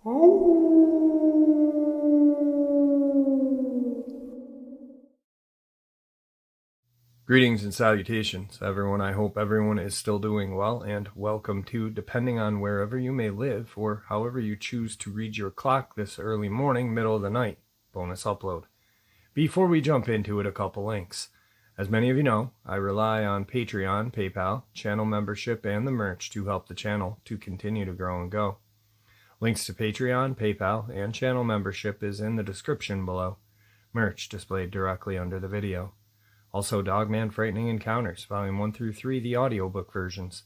Greetings and salutations, everyone. I hope everyone is still doing well, and welcome to, depending on wherever you may live or however you choose to read your clock this early morning, middle of the night, bonus upload. Before we jump into it, a couple links. As many of you know, I rely on Patreon, PayPal, channel membership, and the merch to help the channel to continue to grow and go. Links to Patreon, PayPal, and channel membership is in the description below. Merch displayed directly under the video. Also, Dogman Frightening Encounters, Volume 1 through 3, the audiobook versions.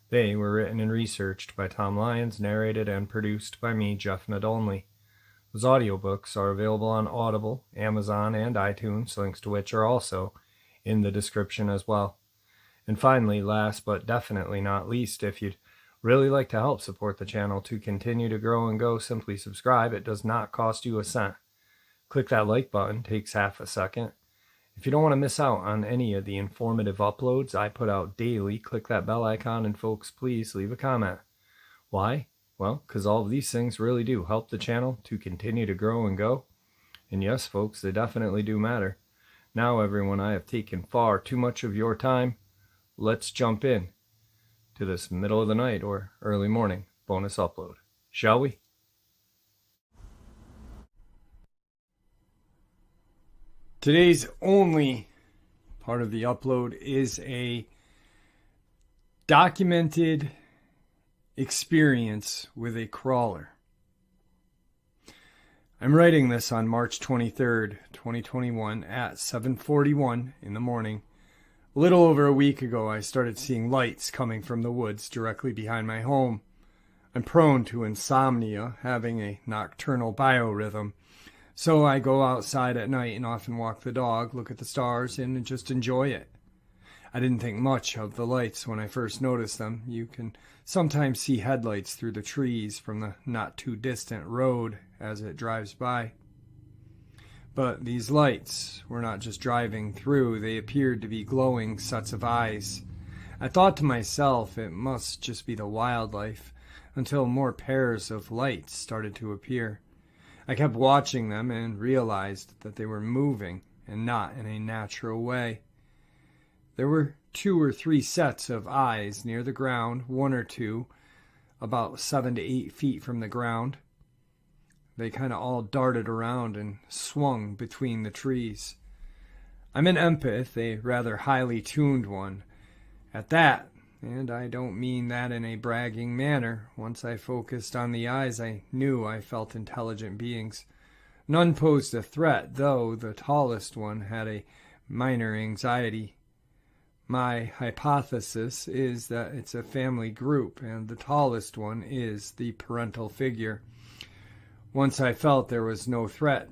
They were written and researched by Tom Lyons, narrated and produced by me, Jeff Nadolny. Those audiobooks are available on Audible, Amazon, and iTunes, links to which are also in the description as well. And finally, last but definitely not least, if you'd really like to help support the channel to continue to grow and go, simply subscribe. It does not cost you a cent. Click that like button, takes half a second. If you don't want to miss out on any of the informative uploads I put out daily, click that bell icon, and folks, please leave a comment. Why? Well, because all of these things really do help the channel to continue to grow and go. And yes, folks, they definitely do matter. Now, everyone, I have taken far too much of your time. Let's jump in to this middle of the night or early morning bonus upload, shall we? Today's only part of the upload is a documented experience with a crawler. I'm writing this on March 23rd, 2021 at 7:41 in the morning. A little over a week ago, I started seeing lights coming from the woods directly behind my home. I'm prone to insomnia, having a nocturnal biorhythm. So I go outside at night and often walk the dog, look at the stars, and just enjoy it. I didn't think much of the lights when I first noticed them. You can sometimes see headlights through the trees from the not-too-distant road as it drives by. But these lights were not just driving through, they appeared to be glowing sets of eyes. I thought to myself it must just be the wildlife, until more pairs of lights started to appear. I kept watching them and realized that they were moving and not in a natural way. There were 2 or 3 sets of eyes near the ground, 1 or 2 about 7 to 8 feet from the ground. They kind of all darted around and swung between the trees. I'm an empath, a rather highly tuned one at that. And I don't mean that in a bragging manner. Once I focused on the eyes, I knew I felt intelligent beings. None posed a threat, though the tallest one had a minor anxiety. My hypothesis is that it's a family group, and the tallest one is the parental figure. Once I felt there was no threat,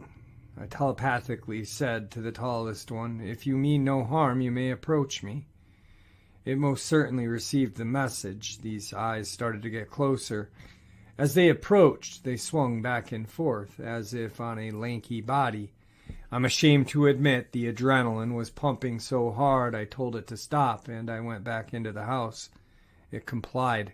I telepathically said to the tallest one, "If you mean no harm, you may approach me." It most certainly received the message. These eyes started to get closer. As they approached, they swung back and forth, as if on a lanky body. I'm ashamed to admit the adrenaline was pumping so hard I told it to stop, and I went back into the house. It complied.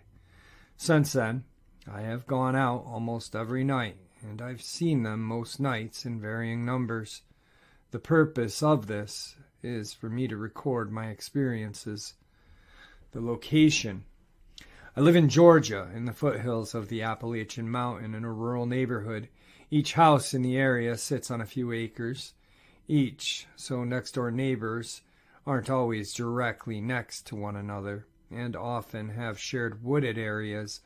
Since then, I have gone out almost every night, and I've seen them most nights in varying numbers. The purpose of this is for me to record my experiences. The location. I live in Georgia, in the foothills of the Appalachian Mountain in a rural neighborhood. Each house in the area sits on a few acres each, so next-door neighbors aren't always directly next to one another, and often have shared wooded areas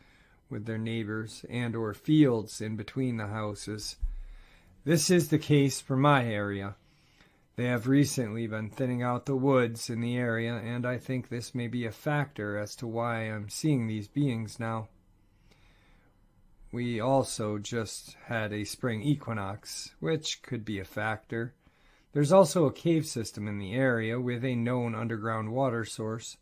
with their neighbors and or fields in between the houses. This is the case for my area. They have recently been thinning out the woods in the area, and I think this may be a factor as to why I'm seeing these beings now. We also just had a spring equinox, which could be a factor. There's also a cave system in the area with a known underground water source.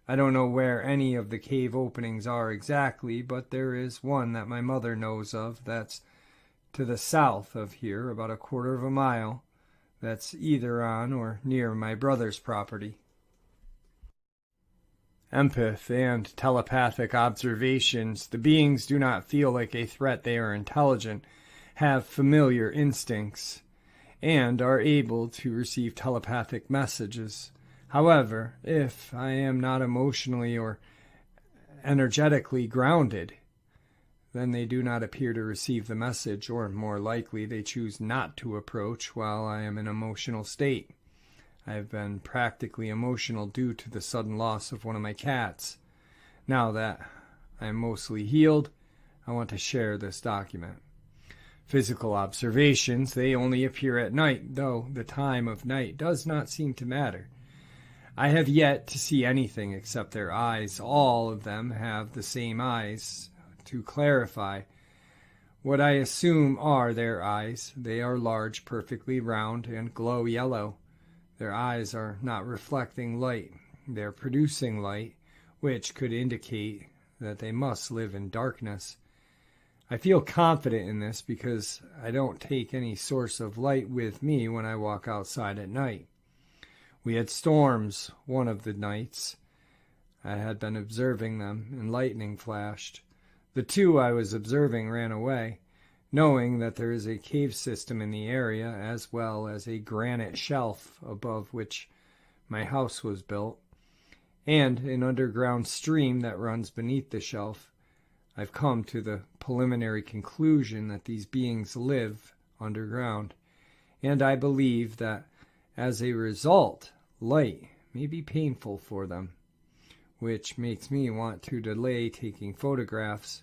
I don't know where any of the cave openings are exactly, but there is one that my mother knows of that's to the south of here, about a quarter of a mile. That's either on or near my brother's property. empath and telepathic observations. The beings do not feel like a threat. They are intelligent, have familiar instincts, and are able to receive telepathic messages. However, if I am not emotionally or energetically grounded, then they do not appear to receive the message, or more likely, they choose not to approach while I am in an emotional state. I have been practically emotional due to the sudden loss of one of my cats. Now that I am mostly healed, I want to share this document. Physical observations, they only appear at night, though the time of night does not seem to matter. I have yet to see anything except their eyes. All of them have the same eyes. To clarify, what I assume are their eyes. They are large, perfectly round, and glow yellow. Their eyes are not reflecting light. They are producing light, which could indicate that they must live in darkness. I feel confident in this because I don't take any source of light with me when I walk outside at night. We had storms one of the nights. I had been observing them, and lightning flashed. The two I was observing ran away, knowing that there is a cave system in the area, as well as a granite shelf above which my house was built, and an underground stream that runs beneath the shelf. I've come to the preliminary conclusion that these beings live underground, and I believe that as a result, light may be painful for them, which makes me want to delay taking photographs,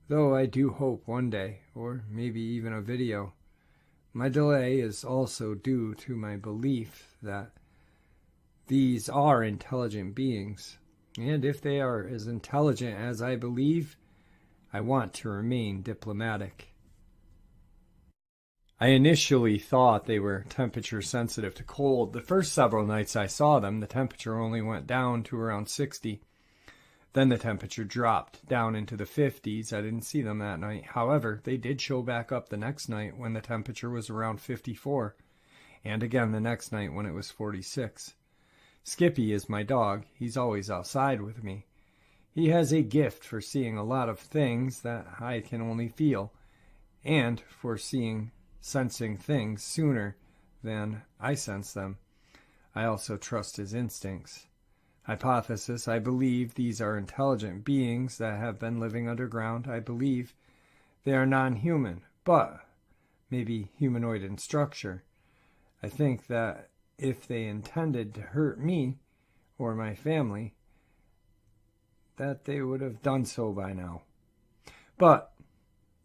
though I do hope one day, or maybe even a video. My delay is also due to my belief that these are intelligent beings, and if they are as intelligent as I believe, I want to remain diplomatic. I initially thought they were temperature sensitive to cold. The first several nights I saw them, the temperature only went down to around 60. Then the temperature dropped down into the 50s. I didn't see them that night. However, they did show back up the next night when the temperature was around 54, and again the next night when it was 46. Skippy is my dog. He's always outside with me. He has a gift for seeing a lot of things that I can only feel, and for sensing things sooner than I sense them. I also trust his instincts. Hypothesis, I believe these are intelligent beings that have been living underground. I believe they are non-human, but maybe humanoid in structure. I think that if they intended to hurt me or my family, that they would have done so by now. But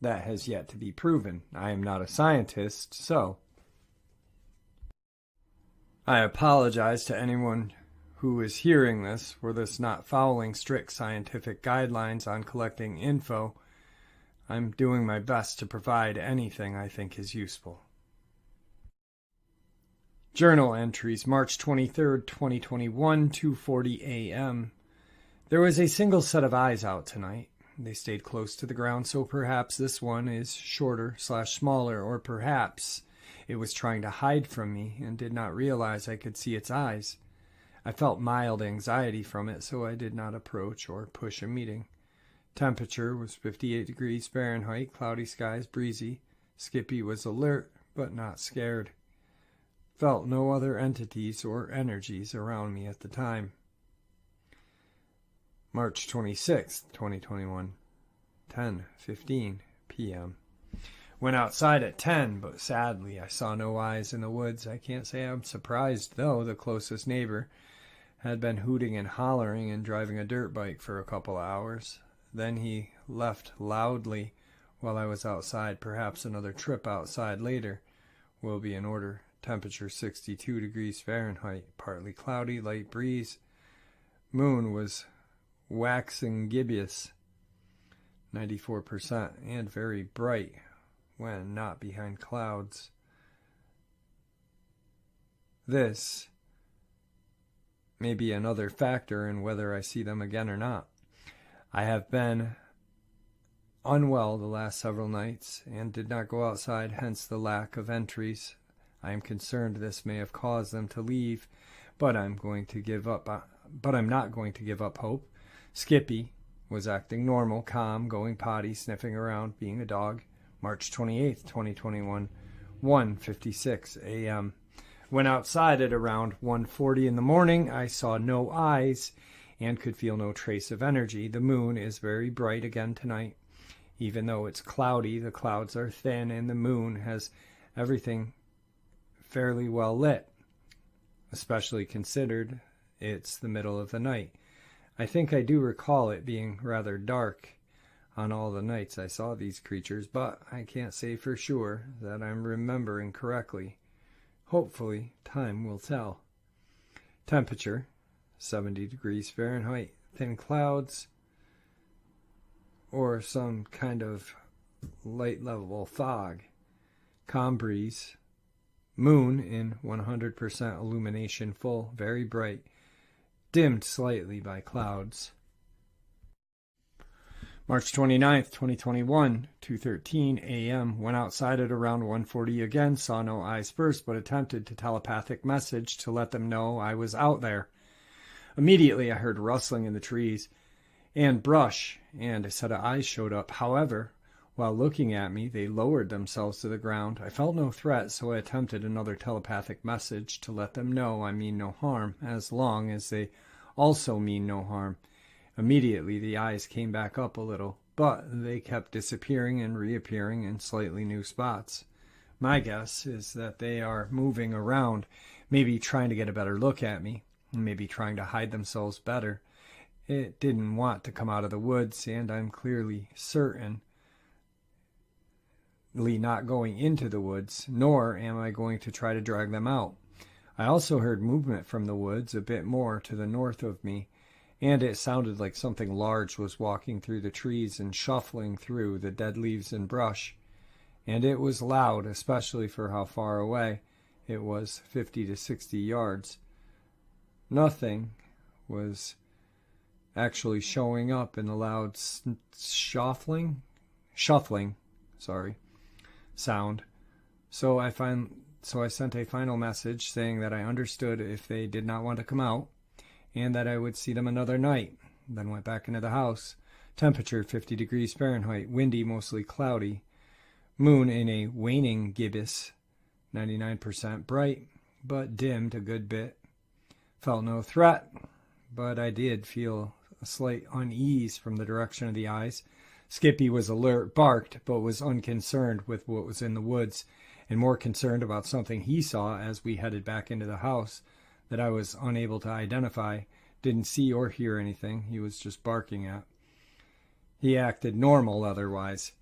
that has yet to be proven. I am not a scientist, so I apologize to anyone who is hearing this for this not following strict scientific guidelines on collecting info. I'm doing my best to provide anything I think is useful. Journal entries, March 23rd, 2021, 2:40 a.m. There was a single set of eyes out tonight. They stayed close to the ground, so perhaps this one is shorter/smaller, or perhaps it was trying to hide from me and did not realize I could see its eyes. I felt mild anxiety from it, so I did not approach or push a meeting. Temperature was 58 degrees Fahrenheit, cloudy skies, breezy. Skippy was alert, but not scared. Felt no other entities or energies around me at the time. March 26th, 2021, 10:15 p.m. Went outside at 10, but sadly I saw no eyes in the woods. I can't say I'm surprised, though. The closest neighbor had been hooting and hollering and driving a dirt bike for a couple of hours. Then he left loudly while I was outside. Perhaps another trip outside later will be in order. Temperature 62 degrees Fahrenheit, partly cloudy, light breeze. Moon was waxing gibbous, 94%, and very bright when not behind clouds. This may be another factor in whether I see them again or not. I have been unwell the last several nights and did not go outside, hence the lack of entries. I am concerned this may have caused them to leave, but I'm going to give up but I'm not going to give up hope. Skippy was acting normal, calm, going potty, sniffing around, being a dog. March 28th, 2021, 1:56 a.m. Went outside at around 1:40 in the morning. I saw no eyes and could feel no trace of energy. The moon is very bright again tonight. Even though it's cloudy, the clouds are thin and the moon has everything fairly well lit, especially considered it's the middle of the night. I think I do recall it being rather dark on all the nights I saw these creatures, but I can't say for sure that I'm remembering correctly. Hopefully, time will tell. Temperature, 70 degrees Fahrenheit. Thin clouds or some kind of light level fog. Calm breeze. Moon in 100% illumination full, very bright. Dimmed slightly by clouds. March 29th, 2021, 2:13 a.m. Went outside at around 1:40 again. Saw no eyes first, but attempted to telepathic message to let them know I was out there. Immediately I heard rustling in the trees and brush, and a set of eyes showed up. However, while looking at me, they lowered themselves to the ground. I felt no threat, so I attempted another telepathic message to let them know I mean no harm, as long as they also mean no harm. Immediately the eyes came back up a little, but they kept disappearing and reappearing in slightly new spots. My guess is that they are moving around, maybe trying to get a better look at me, maybe trying to hide themselves better. It didn't want to come out of the woods, and I'm clearly certainly not going into the woods, nor am I going to try to drag them out. I also heard movement from the woods a bit more to the north of me, and it sounded like something large was walking through the trees and shuffling through the dead leaves and brush. And it was loud, especially for how far away it was, 50 to 60 yards. Nothing was actually showing up in the loud shuffling sound. So I sent a final message saying that I understood if they did not want to come out, and that I would see them another night. Then went back into the house. Temperature 50 degrees Fahrenheit, windy, mostly cloudy. Moon in a waning gibbous, 99% bright, but dimmed a good bit. Felt no threat, but I did feel a slight unease from the direction of the eyes. Skippy was alert, barked, but was unconcerned with what was in the woods, and more concerned about something he saw as we headed back into the house that I was unable to identify. Didn't see or hear anything he was just barking at. He acted normal otherwise.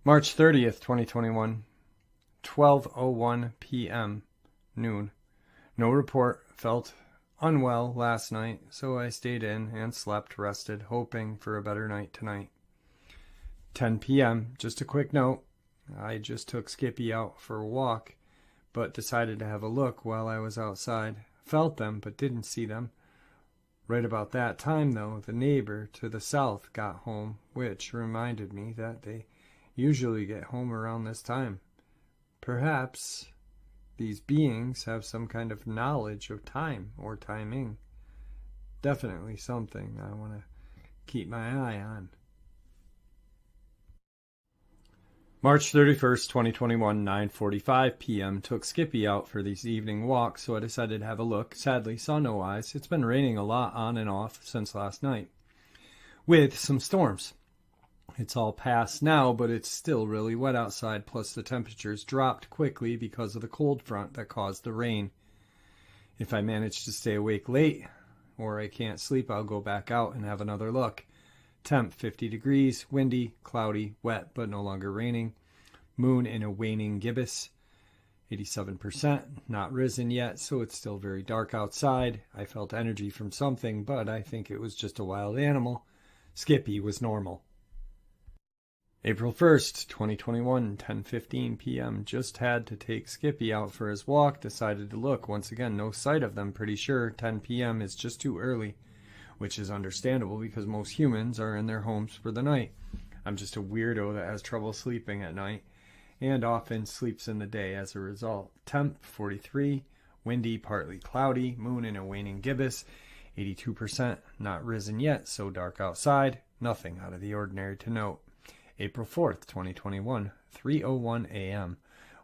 March 30th, 2021, 12:01 p.m., noon. No report. Felt unwell last night, so I stayed in and slept, rested, hoping for a better night tonight. 10 p.m., just a quick note. I just took Skippy out for a walk, but decided to have a look while I was outside. Felt them, but didn't see them. Right about that time, though, the neighbor to the south got home, which reminded me that they usually get home around this time. Perhaps these beings have some kind of knowledge of time or timing. Definitely something I want to keep my eye on. March 31st, 2021, 9:45 p.m. Took Skippy out for this evening walk, so I decided to have a look. Sadly, saw no eyes. It's been raining a lot on and off since last night, with some storms. It's all past now, but it's still really wet outside, plus the temperatures dropped quickly because of the cold front that caused the rain. If I manage to stay awake late, or I can't sleep, I'll go back out and have another look. Temp 50 degrees, windy, cloudy, wet, but no longer raining. Moon in a waning gibbous, 87%, not risen yet, so it's still very dark outside. I felt energy from something, but I think it was just a wild animal. Skippy was normal. April 1st, 2021, 10:15 p.m. Just had to take Skippy out for his walk. Decided to look. Once again, no sight of them. Pretty sure 10 p.m. is just too early, which is understandable because most humans are in their homes for the night. I'm just a weirdo that has trouble sleeping at night and often sleeps in the day as a result. Temp 43, windy, partly cloudy, moon in a waning gibbous, 82%, not risen yet, so dark outside, nothing out of the ordinary to note. April 4th, 2021, 3:01 a.m.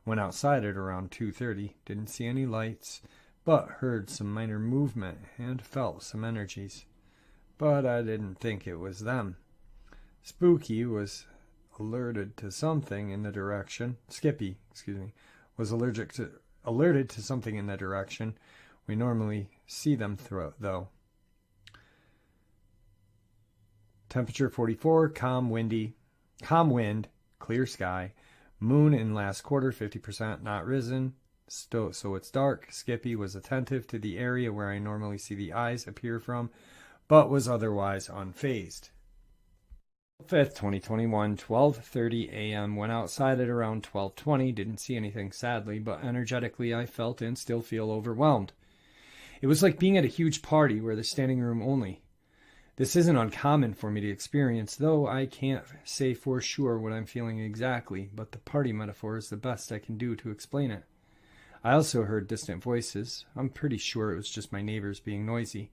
Went outside at around 2:30, didn't see any lights, but heard some minor movement and felt some energies. But I didn't think it was them. Spooky was alerted to something in the direction. Skippy, was alerted to something in the direction. We normally see them through, though. Temperature 44, calm wind, clear sky. Moon in last quarter, 50%, not risen, so it's dark. Skippy was attentive to the area where I normally see the eyes appear from, but was otherwise unfazed. 5th, 2021, 12:30 a.m. Went outside at around 12:20. Didn't see anything, sadly, but energetically I felt and still feel overwhelmed. It was like being at a huge party where there's standing room only. This isn't uncommon for me to experience, though I can't say for sure what I'm feeling exactly, but the party metaphor is the best I can do to explain it. I also heard distant voices. I'm pretty sure it was just my neighbors being noisy.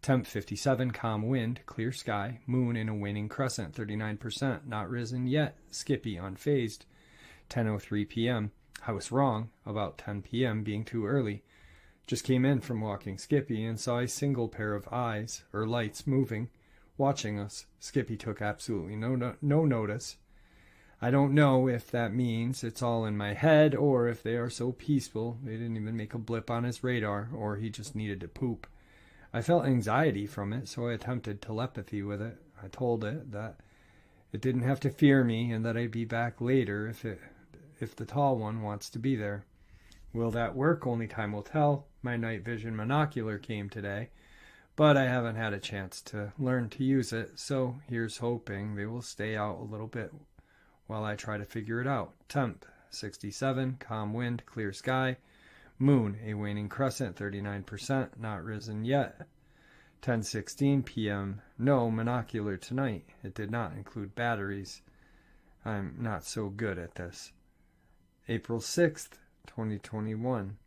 Temp 57, calm wind, clear sky, moon in a waning crescent, 39%, not risen yet, Skippy unfazed. 10:03 p.m. I was wrong about 10 p.m. being too early. Just came in from walking Skippy and saw a single pair of eyes, or lights, moving, watching us. Skippy took absolutely no notice. I don't know if that means it's all in my head, or if they are so peaceful they didn't even make a blip on his radar, or he just needed to poop. I felt anxiety from it, so I attempted telepathy with it. I told it that it didn't have to fear me and that I'd be back later if the tall one wants to be there. Will that work? Only time will tell. My night vision monocular came today, but I haven't had a chance to learn to use it, so here's hoping they will stay out a little bit while I try to figure it out. Temp 67, calm wind, clear sky. Moon, a waning crescent, 39%, not risen yet. 10:16 p.m. No monocular tonight. It did not include batteries. I'm not so good at this. April 6th, 2021.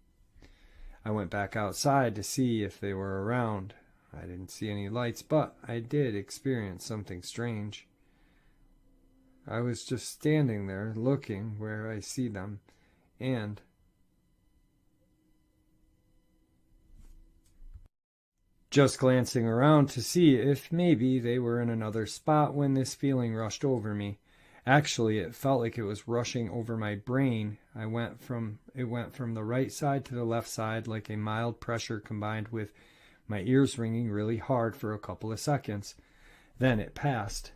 I went back outside to see if they were around. I didn't see any lights, but I did experience something strange. I was just standing there looking where I see them, and just glancing around to see if maybe they were in another spot when this feeling rushed over me. Actually, it felt like it was rushing over my brain. It went from the right side to the left side like a mild pressure combined with my ears ringing really hard for a couple of seconds. Then it passed.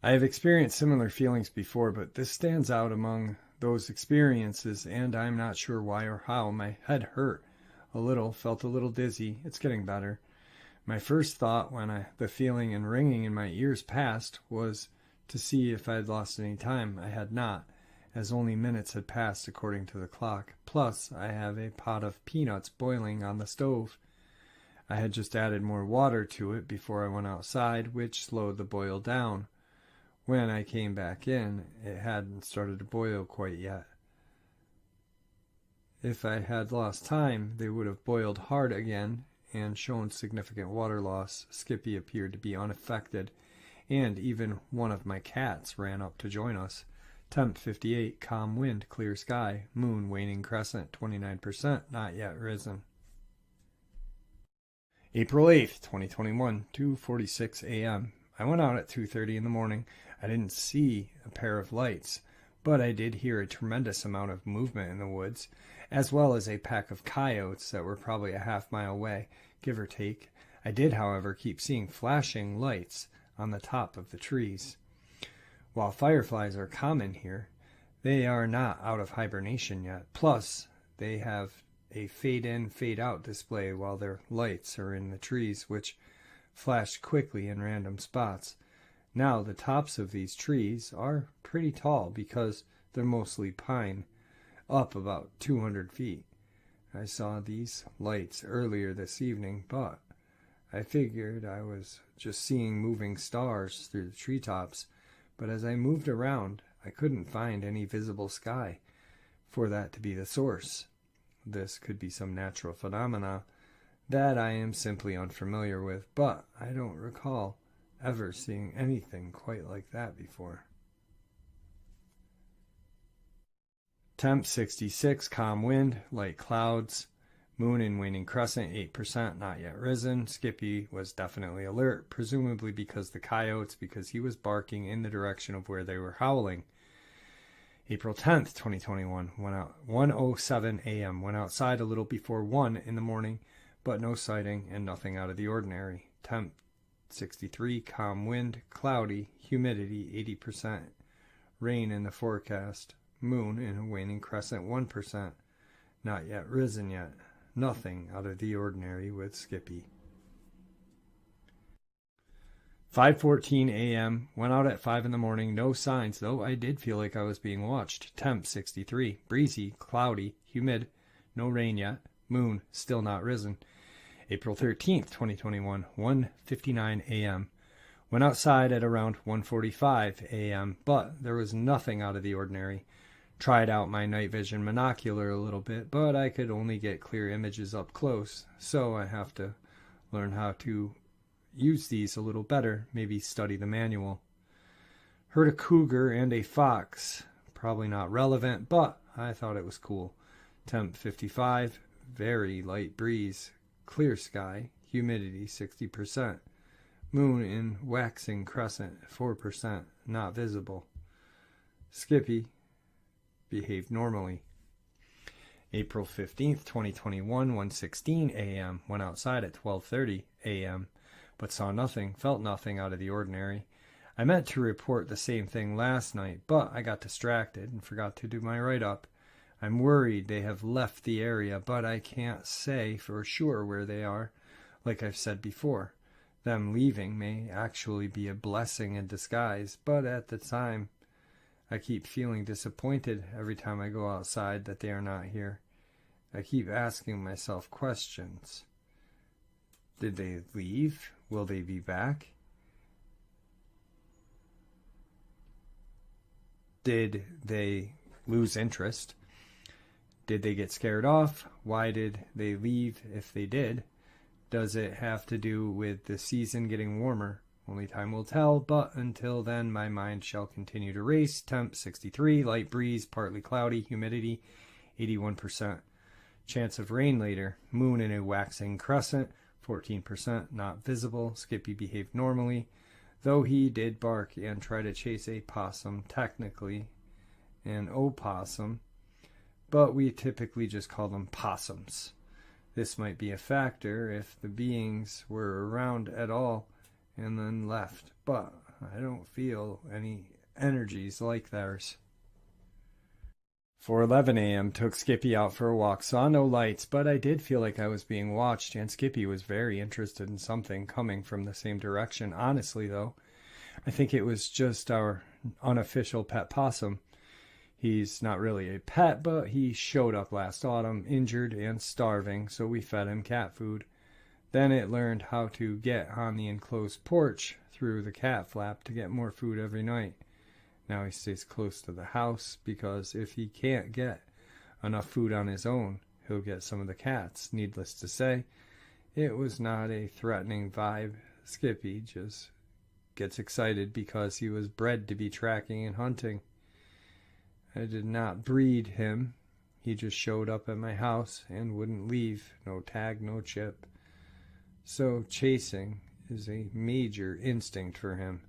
I have experienced similar feelings before, but this stands out among those experiences, and I'm not sure why or how. My head hurt a little, felt a little dizzy. It's getting better. My first thought when the feeling and ringing in my ears passed was to see if I had lost any time. I had not, as only minutes had passed according to the clock. Plus, I have a pot of peanuts boiling on the stove. I had just added more water to it before I went outside, which slowed the boil down. When I came back in, it hadn't started to boil quite yet. If I had lost time, they would have boiled hard again and shown significant water loss. Skippy appeared to be unaffected, and even one of my cats ran up to join us. Temp 58, calm wind, clear sky, moon waning crescent, 29%, not yet risen. April 8th, 2021, 2:46 a.m. I went out at 2:30 in the morning. I didn't see a pair of lights, but I did hear a tremendous amount of movement in the woods, as well as a pack of coyotes that were probably a half-mile away, give or take. I did, however, keep seeing flashing lights on the top of the trees. While fireflies are common here, they are not out of hibernation yet. Plus, they have a fade-in, fade-out display while their lights are in the trees, which flash quickly in random spots. Now, the tops of these trees are pretty tall because they're mostly pine, up about 200 feet. I saw these lights earlier this evening, but I figured I was just seeing moving stars through the treetops. But as I moved around, I couldn't find any visible sky for that to be the source. this could be some natural phenomena that I am simply unfamiliar with, but I don't recall ever seeing anything quite like that before. Temp 66, calm wind, light clouds, moon in waning crescent, 8%, not yet risen. Skippy was definitely alert, presumably because he was barking in the direction of where they were howling. April 10th, 2021, 1:07 a.m. Went outside a little before 1 in the morning, but no sighting and nothing out of the ordinary. Temp 63, calm wind, cloudy, humidity 80%, rain in the forecast, moon in a waning crescent 1%, not yet risen yet. Nothing out of the ordinary with Skippy. 5:14 a.m. Went out at 5 in the morning. No signs, though I did feel like I was being watched. Temp 63. Breezy, cloudy, humid. No rain yet. Moon still not risen. April 13th, 2021. 1:59 a.m. Went outside at around 1:45 a.m., but there was nothing out of the ordinary. Tried out my night vision monocular a little bit, but I could only get clear images up close, so I have to learn how to use these a little better, maybe study the manual. Heard a cougar and a fox. Probably not relevant, but I thought it was cool. Temp 55, very light breeze, clear sky, humidity 60%. Moon in waxing crescent, 4%, not visible. Skippy behaved normally. April 15th, 2021, 1:16 a.m. Went outside at 12:30 a.m., but saw nothing, felt nothing out of the ordinary. I meant to report the same thing last night, but I got distracted and forgot to do my write-up. I'm worried they have left the area, but I can't say for sure where they are. Like I've said before, them leaving may actually be a blessing in disguise, but at the time, I keep feeling disappointed every time I go outside that they are not here. I keep asking myself questions. Did they leave? Will they be back? Did they lose interest? Did they get scared off? Why did they leave if they did? Does it have to do with the season getting warmer? Only time will tell, but until then my mind shall continue to race. Temp 63, light breeze, partly cloudy, humidity 81%. Chance of rain later. Moon in a waxing crescent, 14%, not visible. Skippy behaved normally, though he did bark and try to chase a possum, technically an opossum, but we typically just call them possums. This might be a factor if the beings were around at all and then left, but I don't feel any energies like theirs. 4:11 a.m. Took Skippy out for a walk. Saw no lights, but I did feel like I was being watched, and Skippy was very interested in something coming from the same direction. Honestly, though, I think it was just our unofficial pet possum. He's not really a pet, but he showed up last autumn, injured and starving, so we fed him cat food. Then it learned how to get on the enclosed porch through the cat flap to get more food every night. Now he stays close to the house because if he can't get enough food on his own, he'll get some of the cats. Needless to say, it was not a threatening vibe. Skippy just gets excited because he was bred to be tracking and hunting. I did not breed him. He just showed up at my house and wouldn't leave. No tag, no chip. So chasing is a major instinct for him.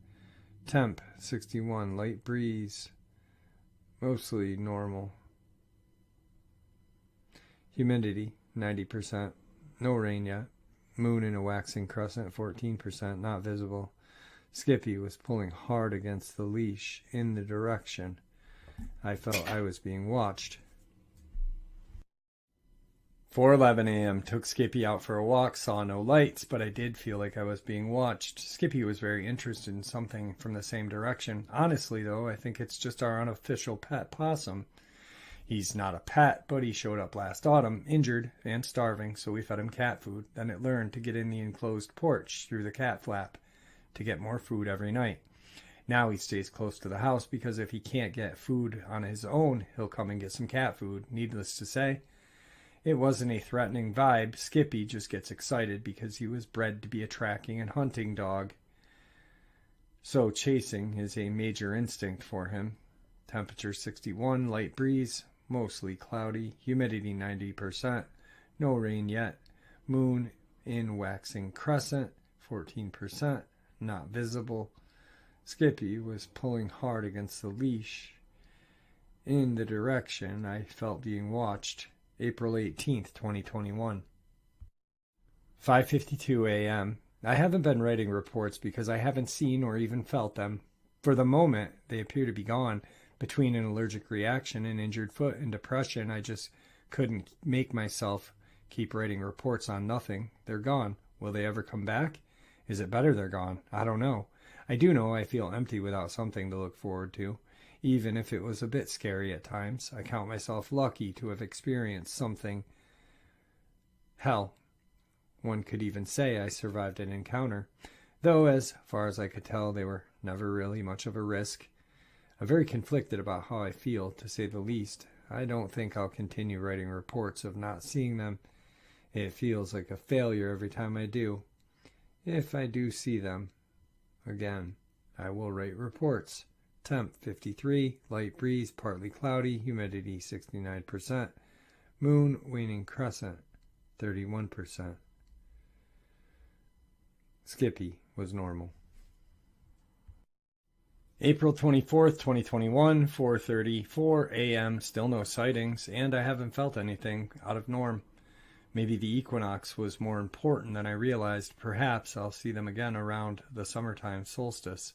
Temp 61, light breeze, mostly normal. Humidity 90%, no rain yet. Moon in a waxing crescent 14%, not visible. Skippy was pulling hard against the leash in the direction I felt I was being watched. 4:11 a.m. Took Skippy out for a walk, saw no lights, but I did feel like I was being watched. Skippy was very interested in something from the same direction. Honestly, though, I think it's just our unofficial pet possum. He's not a pet, but he showed up last autumn, injured and starving, so we fed him cat food. Then it learned to get in the enclosed porch through the cat flap to get more food every night. Now he stays close to the house because if he can't get food on his own, he'll come and get some cat food. Needless to say, It wasn't a threatening vibe. Skippy just gets excited because he was bred to be a tracking and hunting dog. So chasing is a major instinct for him. Temperature 61, light breeze, mostly cloudy, humidity 90%, no rain yet. Moon in waxing crescent, 14%, not visible. Skippy was pulling hard against the leash in the direction I felt being watched. April 18th, 2021. 5:52 a.m. I haven't been writing reports because I haven't seen or even felt them. For the moment, they appear to be gone. Between an allergic reaction, an injured foot, and depression, I just couldn't make myself keep writing reports on nothing. They're gone. Will they ever come back? Is it better they're gone? I don't know. I do know I feel empty without something to look forward to. Even if it was a bit scary at times, I count myself lucky to have experienced something. Hell, one could even say I survived an encounter, though as far as I could tell, they were never really much of a risk. I'm very conflicted about how I feel, to say the least. I don't think I'll continue writing reports of not seeing them. It feels like a failure every time I do. If I do see them again, I will write reports. Temp 53, light breeze, partly cloudy, humidity 69%, moon waning crescent 31%. Skippy was normal. April 24th, 2021, 4:34 a.m. Still no sightings, and I haven't felt anything out of norm. Maybe the equinox was more important than I realized. Perhaps I'll see them again around the summertime solstice.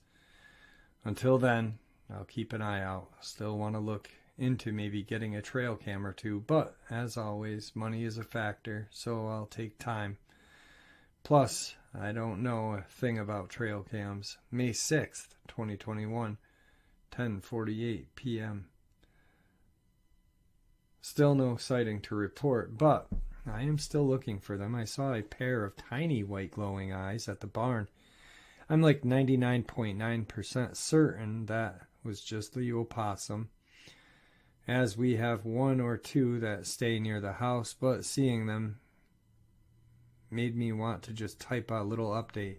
Until then, I'll keep an eye out. Still want to look into maybe getting a trail cam or two, but as always, money is a factor, so I'll take time. Plus, I don't know a thing about trail cams. May 6th, 2021, 10:48 p.m. Still no sighting to report, but I am still looking for them. I saw a pair of tiny white glowing eyes at the barn. I'm like 99.9% certain that was just the opossum, as we have one or two that stay near the house, but seeing them made me want to just type a little update.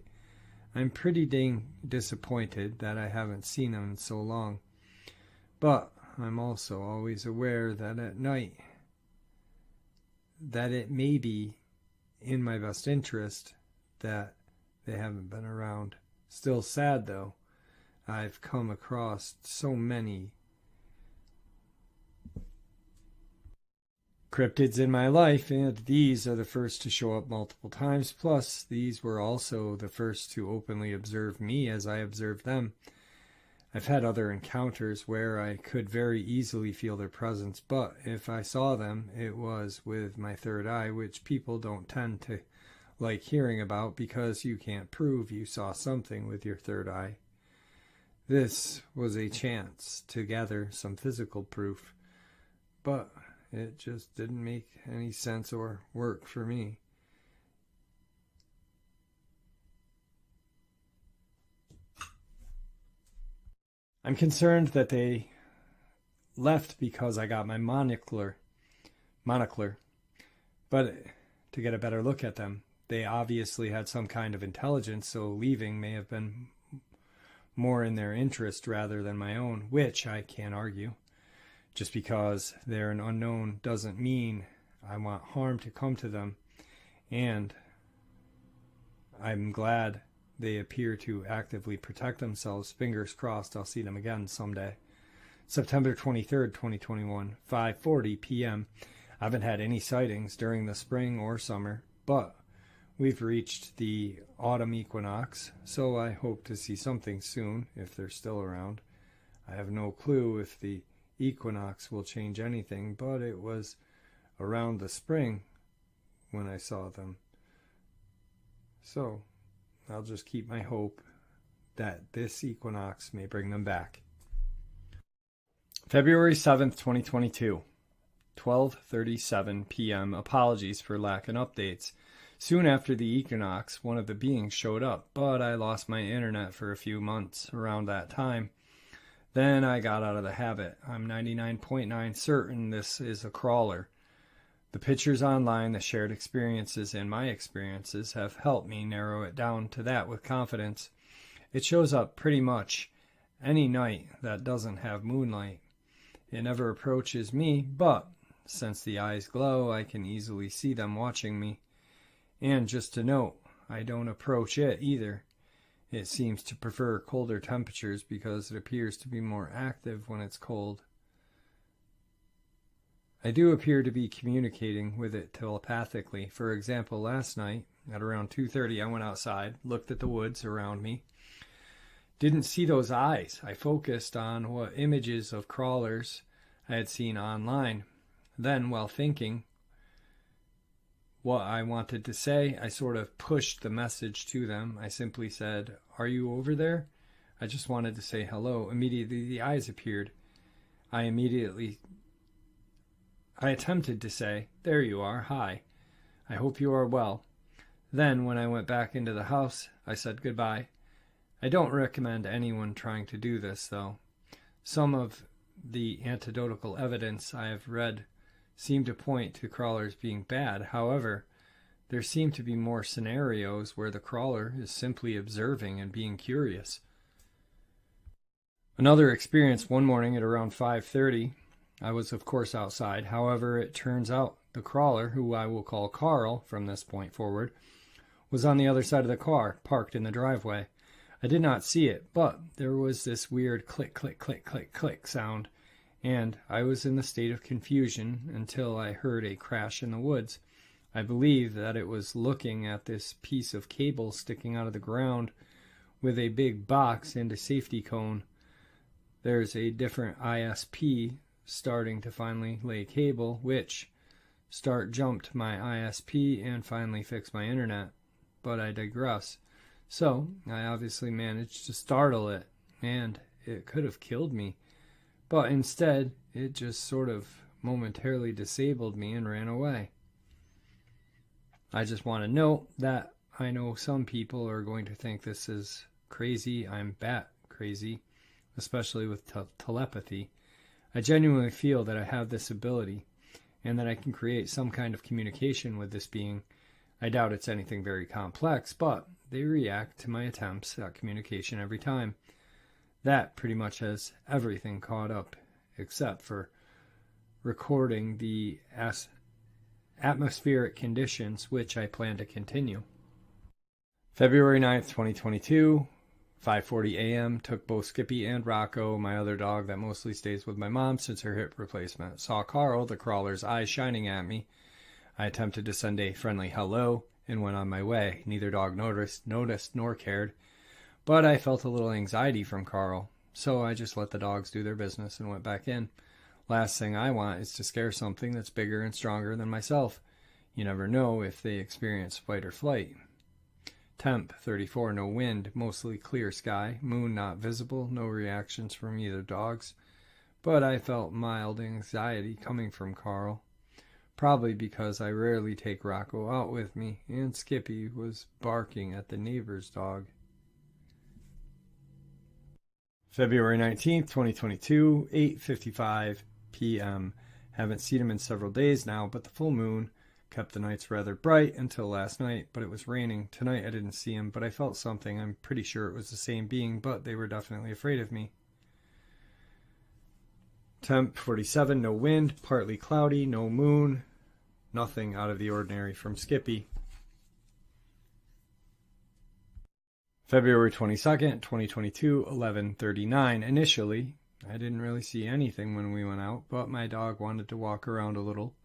I'm pretty dang disappointed that I haven't seen them in so long, but I'm also always aware that at night that it may be in my best interest that they haven't been around. Still sad though. I've come across so many cryptids in my life, and these are the first to show up multiple times. Plus, these were also the first to openly observe me as I observed them. I've had other encounters where I could very easily feel their presence, but if I saw them, it was with my third eye, which people don't tend to like hearing about because you can't prove you saw something with your third eye. This was a chance to gather some physical proof, but it just didn't make any sense or work for me. I'm concerned that they left because I got my monocular, but to get a better look at them. They obviously had some kind of intelligence, so leaving may have been more in their interest rather than my own, which I can't argue. Just because they're an unknown doesn't mean I want harm to come to them, and I'm glad they appear to actively protect themselves. Fingers crossed I'll see them again someday. September 23rd, 2021, 5:40 p.m. I haven't had any sightings during the spring or summer, but we've reached the autumn equinox, so I hope to see something soon if they're still around. I have no clue if the equinox will change anything, but it was around the spring when I saw them. So I'll just keep my hope that this equinox may bring them back. February 7th, 2022, 12:37 p.m. Apologies for lack of updates. Soon after the equinox, one of the beings showed up, but I lost my internet for a few months around that time. Then I got out of the habit. I'm 99.9 certain this is a crawler, The pictures online, the shared experiences, and my experiences have helped me narrow it down to that with confidence. It shows up pretty much any night that doesn't have moonlight. It never approaches me, but since the eyes glow, I can easily see them watching me. And just to note, I don't approach it either. It seems to prefer colder temperatures because it appears to be more active when it's cold. I do appear to be communicating with it telepathically. For example, last night at around 2:30, I went outside, looked at the woods around me. Didn't see those eyes. I focused on what images of crawlers I had seen online. Then, while thinking what I wanted to say, I sort of pushed the message to them. I simply said, "Are you over there?" I just wanted to say hello. Immediately, the eyes appeared. I attempted to say, "There you are, hi. I hope you are well." Then, when I went back into the house, I said goodbye. I don't recommend anyone trying to do this, though. Some of the anecdotal evidence I have read seem to point to crawlers being bad. However, there seem to be more scenarios where the crawler is simply observing and being curious. Another experience one morning at around 5:30, I was of course outside. However, it turns out the crawler, who I will call Carl from this point forward, was on the other side of the car, parked in the driveway. I did not see it, but there was this weird click, click, click, click, click sound, and I was in the state of confusion until I heard a crash in the woods. I believe that it was looking at this piece of cable sticking out of the ground with a big box and a safety cone. There's a different ISP starting to finally lay cable, which jumped my ISP and finally fixed my internet. But I digress. So, I obviously managed to startle it, and it could have killed me. But instead, it just sort of momentarily disabled me and ran away. I just want to note that I know some people are going to think this is crazy. I'm bat crazy, especially with telepathy. I genuinely feel that I have this ability and that I can create some kind of communication with this being. I doubt it's anything very complex, but they react to my attempts at communication every time. That pretty much has everything caught up, except for recording the atmospheric conditions, which I plan to continue. February 9th, 2022, 5:40 a.m., took both Skippy and Rocco, my other dog that mostly stays with my mom since her hip replacement. Saw Carl, the crawler's eyes shining at me. I attempted to send a friendly hello and went on my way. Neither dog noticed nor cared, but I felt a little anxiety from Carl, so I just let the dogs do their business and went back in. Last thing I want is to scare something that's bigger and stronger than myself. You never know if they experience fight or flight. Temp 34, no wind, mostly clear sky, moon not visible, no reactions from either dogs, but I felt mild anxiety coming from Carl. Probably because I rarely take Rocco out with me, and Skippy was barking at the neighbor's dog. February 19th, 2022, 8:55 p.m. Haven't seen him in several days now, but the full moon kept the nights rather bright until last night, but it was raining. Tonight I didn't see him, but I felt something. I'm pretty sure it was the same being, but they were definitely afraid of me. Temp 47, no wind, partly cloudy, no moon, nothing out of the ordinary from Skippy. February 22nd, 2022, 11:39. Initially, I didn't really see anything when we went out, but my dog wanted to walk around a little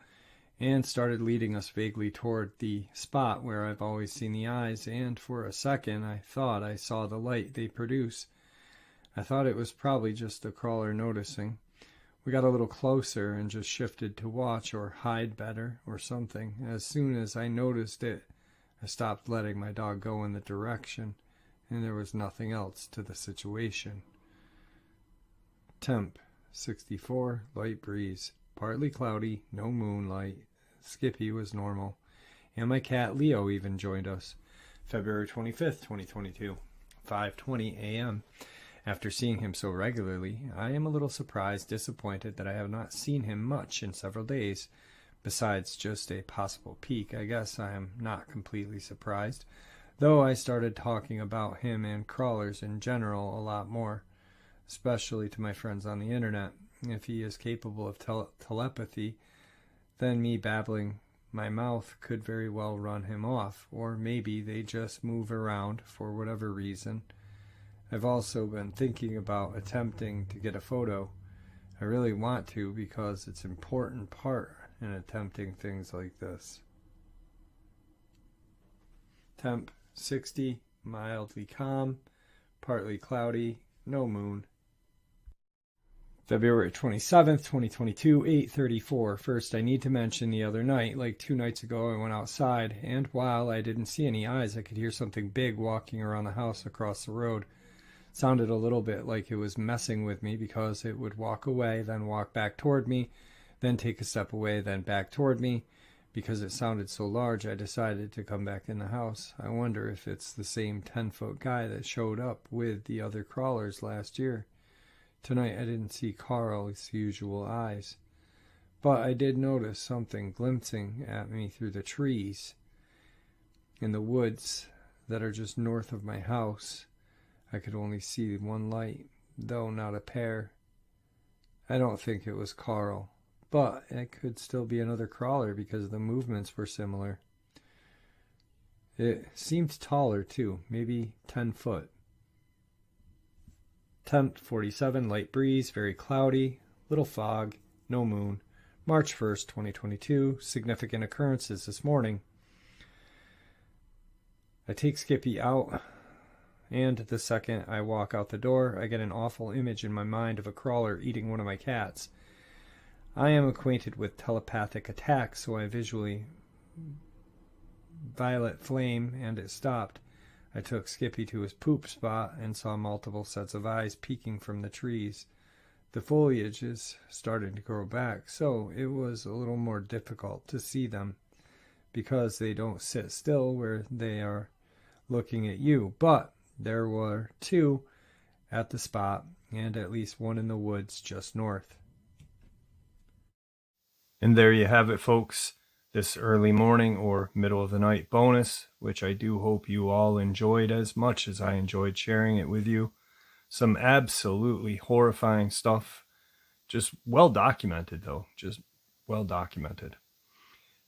and started leading us vaguely toward the spot where I've always seen the eyes, and for a second I thought I saw the light they produce. I thought it was probably just the crawler noticing. We got a little closer and just shifted to watch or hide better or something. As soon as I noticed it, I stopped letting my dog go in the direction, and there was nothing else to the situation. Temp 64, light breeze, partly cloudy, no moonlight. Skippy was normal, and my cat Leo even joined us. February 25th, 2022, 5:20 a.m. After seeing him so regularly, I am a little surprised, disappointed that I have not seen him much in several days, besides just a possible peek. I guess I am not completely surprised, though I started talking about him and crawlers in general a lot more, especially to my friends on the internet. If he is capable of telepathy, then me babbling my mouth could very well run him off, or maybe they just move around for whatever reason. I've also been thinking about attempting to get a photo. I really want to because it's an important part in attempting things like this. Temp 60, mildly calm, partly cloudy, no moon. February 27th, 2022, 8:34. First, I need to mention the other night, like 2 nights ago, I went outside, and while I didn't see any eyes, I could hear something big walking around the house across the road. It sounded a little bit like it was messing with me because it would walk away, then walk back toward me, then take a step away, then back toward me. Because it sounded so large, I decided to come back in the house. I wonder if it's the same 10-foot guy that showed up with the other crawlers last year. Tonight I didn't see Carl's usual eyes, but I did notice something glimpsing at me through the trees in the woods that are just north of my house. I could only see one light, though not a pair. I don't think it was Carl, but it could still be another crawler because the movements were similar. It seemed taller too, maybe 10 foot. Temp 47, light breeze, very cloudy, little fog, no moon. March 1st, 2022, significant occurrences this morning. I take Skippy out, and the second I walk out the door, I get an awful image in my mind of a crawler eating one of my cats. I am acquainted with telepathic attacks, so I visually violet flame, and it stopped. I took Skippy to his poop spot and saw multiple sets of eyes peeking from the trees. The foliage is starting to grow back, so it was a little more difficult to see them because they don't sit still where they are looking at you. But there were 2 at the spot and at least 1 in the woods just north. And there you have it, folks. This early morning or middle of the night bonus, which I do hope you all enjoyed as much as I enjoyed sharing it with you. Some absolutely horrifying stuff. Just well documented, though. Just well documented.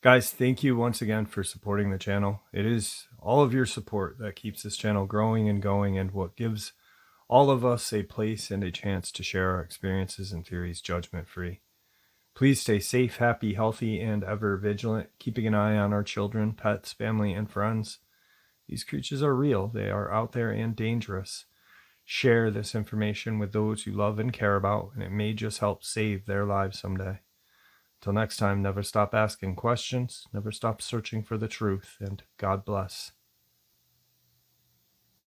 Guys, thank you once again for supporting the channel. It is all of your support that keeps this channel growing and going, and what gives all of us a place and a chance to share our experiences and theories judgment-free. Please stay safe, happy, healthy, and ever vigilant, keeping an eye on our children, pets, family, and friends. These creatures are real. They are out there and dangerous. Share this information with those you love and care about, and it may just help save their lives someday. Till next time, never stop asking questions, never stop searching for the truth, and God bless.